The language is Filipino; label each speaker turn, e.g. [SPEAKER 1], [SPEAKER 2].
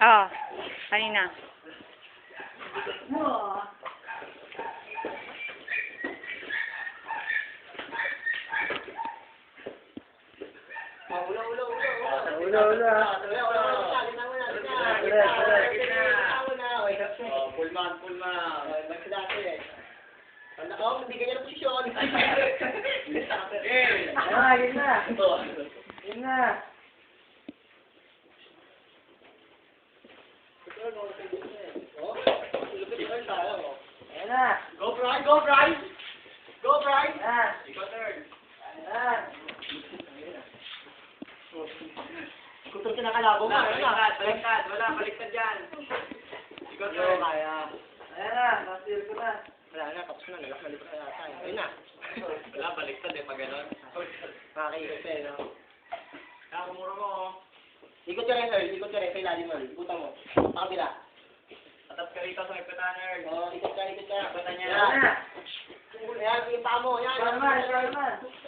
[SPEAKER 1] Oh, kanina.
[SPEAKER 2] Pulman. Oh, hindi ganyan ang posisyon.
[SPEAKER 3] Yun na. Yun na. Ayan na.
[SPEAKER 2] Go, Bryce!
[SPEAKER 3] Ayan.
[SPEAKER 2] Ikaw turn.
[SPEAKER 3] Ayan.
[SPEAKER 2] Kutur ka nakalabo mo.
[SPEAKER 4] Baliktad. Wala, baliktad yan. Ikaw
[SPEAKER 2] Yo,
[SPEAKER 4] turn.
[SPEAKER 2] kaya.
[SPEAKER 3] Ayan na. Nasir ko na.
[SPEAKER 2] Wala na, tapos na. Nalipad na yata. Ayun na.
[SPEAKER 4] Wala, baliktad eh, pag gano'n.
[SPEAKER 2] Nakakaikot ka no?
[SPEAKER 4] Kakumura mo, oh.
[SPEAKER 2] Ikot ka rin, Earl. Sa ilalim, Earl. Ikutan mo. Sa kabila.
[SPEAKER 4] Atap ka rito sa may pataner.
[SPEAKER 2] Oh, ikot ka.
[SPEAKER 4] Ikutan niya.
[SPEAKER 3] Ayan na.
[SPEAKER 2] Ayan, yung paa mo. Ayan.
[SPEAKER 3] Ikaw naman.